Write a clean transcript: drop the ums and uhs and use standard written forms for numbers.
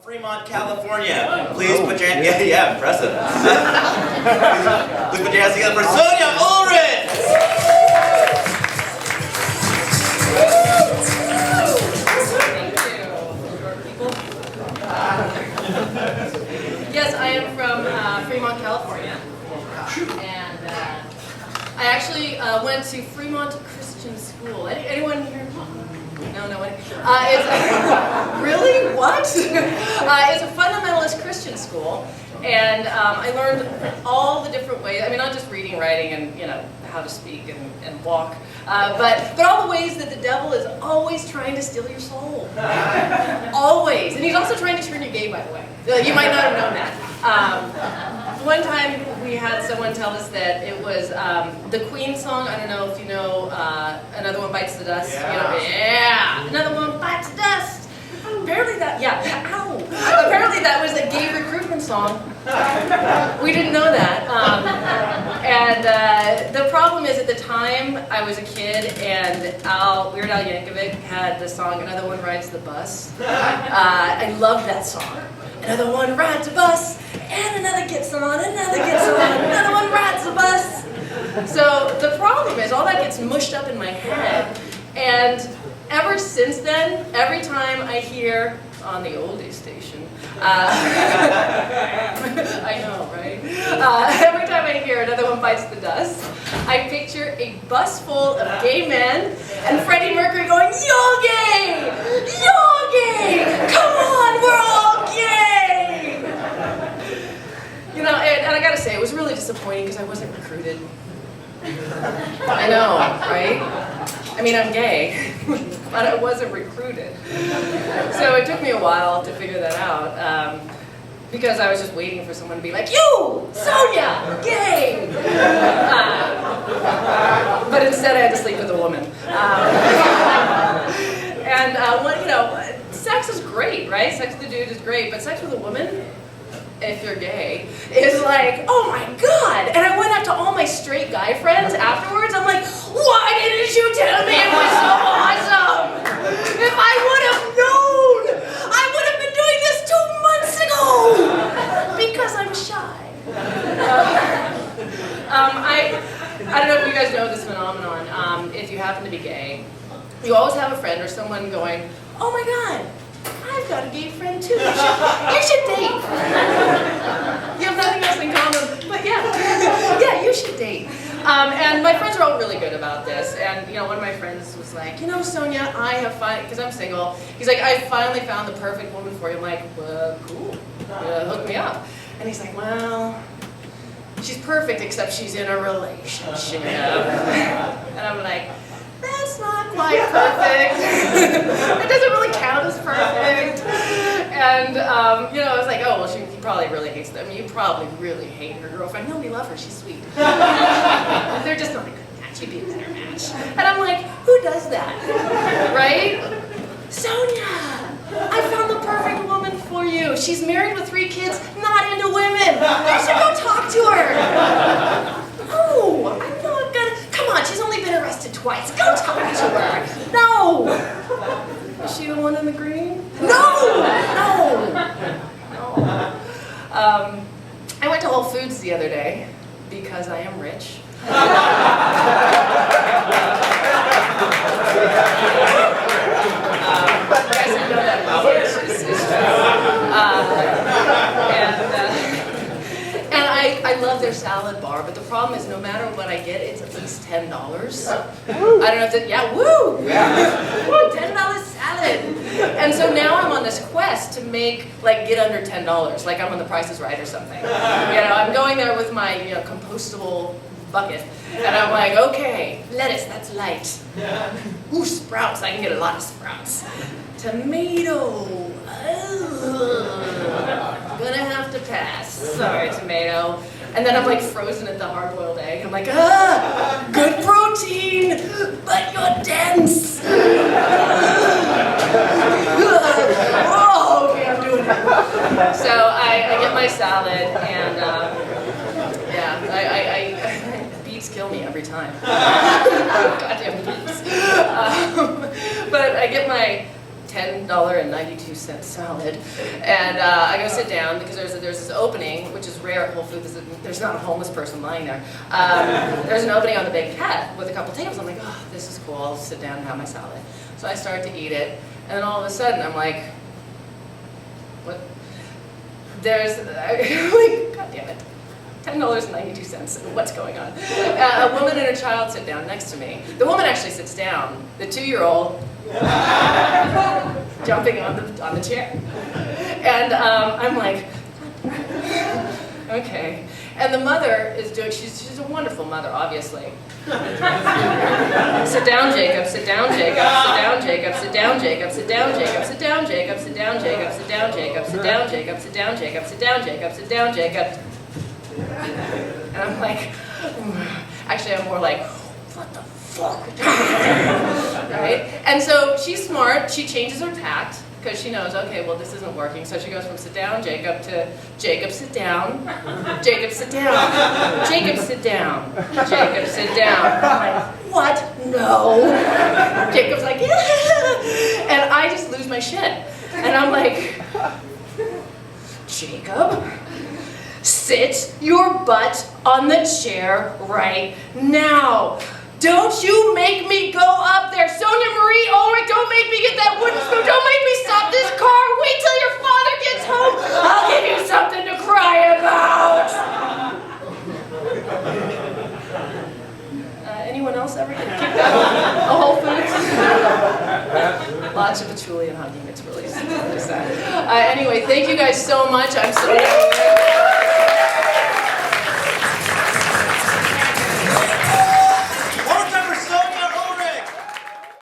Fremont, California. Please put your hands, yeah, impressive. Please put your hands together for Sonia Ulrich! Yes, I am from Fremont, California, and I actually went to Fremont Christian School. Anyone here? No, no one. Really? What? It's a fundamentalist Christian school, and I learned all the different ways. I mean, not just reading, writing, and how to speak and walk, but all the ways that the devil is always trying to steal your soul. Always, and he's also trying to turn you gay, by the way. You might not have known that. One time we had someone tell us that it was the Queen song. I don't know if you know, Another One Bites the Dust. Yeah, Another One Bites the Dust. Apparently that, ow. Apparently that was a gay recruitment song. We didn't know that. And the problem is, at the time I was a kid, and Weird Al Yankovic had the song Another One Rides the Bus. I loved that song. Another one rides a bus, and another gets on, another gets on, another one rides the bus. So the problem is, all that gets mushed up in my head, and ever since then, every time I hear on the oldies station, I know, right? Every time I hear Another One Bites the Dust, I picture a bus full of gay men and Freddie Mercury going, "You're gay! You're gay! Come on, we're all gay!" And I gotta say, it was really disappointing because I wasn't recruited. I know, right? I mean, I'm gay, but I wasn't recruited. So it took me a while to figure that out, because I was just waiting for someone to be like, "You, Sonia, gay!" But instead I had to sleep with a woman. Sex is great, right? Sex with a dude is great, but sex with a woman, if you're gay, is like, oh my God. And I went up to all my straight guy friends afterwards. I'm like, why didn't you tell me it was so awesome? If I would have known, I would have been doing this 2 months ago. Because I'm shy. I don't know if you guys know this phenomenon. If you happen to be gay, you always have a friend or someone going, "Oh my God, I've got a gay friend too. You should date." You have nothing else in common, but yeah, you should date. And my friends are all really good about this. And one of my friends was like, "Sonia, I have because I'm single. He's like, I finally found the perfect woman for you." I'm like, "Well, cool. Hook me up." And he's like, "Well, she's perfect except she's in a relationship." And I'm like, that's not quite perfect. It doesn't really count as perfect. And, I was like, oh, well, he probably really hates them. You probably really hate her girlfriend. No, we love her. She's sweet. They're just not a good match. You'd be a better match. And I'm like, who does that? Right? Sonia, I found the perfect woman for you. She's married with 3 kids, not into women. You should go talk to her. No, I'm not gonna. Come on, she's only been arrested twice. Go talk to her. No. Is she the one in the green? No. I went to Whole Foods the other day because I am rich. You guys didn't know that about me. It's true. And I love their salad bar, but the problem is no matter what I get, it's at least $10. I don't know if woo! $10 salad. And so now I'm on this quest to get under $10, like I'm on The Price is Right or something. I'm going there with my compostable bucket, and I'm like, okay, lettuce, that's light. Ooh, sprouts, I can get a lot of sprouts. Tomato, gonna have to pass. Sorry, tomato. And then I'm like frozen at the hard-boiled egg. I'm like, good protein, but you're dense. Oh, okay, I'm doing it. So I get my salad, and beets kill me every time. Goddamn beets. But I get my $10.92 salad, and I go sit down because there's this opening, which is rare at Whole Foods. There's not a homeless person lying there. There's an opening on the big cat with a couple tables. I'm like, oh, this is cool. I'll sit down and have my salad. So I start to eat it, and then all of a sudden I'm like, what? There's like, God damn it. $10.92, what's going on? A woman and a child sit down next to me. The woman actually sits down. The 2-year-old jumping on the chair. And I'm like, okay. And the mother is doing, she's a wonderful mother, obviously. Sit down, Jacob, sit down, Jacob, sit down, Jacob, sit down, Jacob, sit down, Jacob, sit down, Jacob, sit down, Jacob, sit down, Jacob, sit down, Jacob, sit down, Jacob, sit down, Jacob, sit down, Jacob. And I'm like, actually I'm more like, what the fuck? Right? And so she's smart, she changes her tact, because she knows, okay, well this isn't working, so she goes from sit down, Jacob, to Jacob, sit down, Jacob, sit down, Jacob, sit down, Jacob, sit down. I'm like, what? No. Jacob's like, yeah. And I just lose my shit. And I'm like, Jacob? Sit your butt on the chair right now. Don't you make me go up there. Sonia Marie Ulrich, don't make me get that wooden spoon. Don't make me stop this car. Wait till your father gets home. I'll give you something to cry about. Anyone else ever get kicked out of Whole Foods? Lots of patchouli and hugging. It's really sad. Anyway, thank you guys so much. I'm Sonia.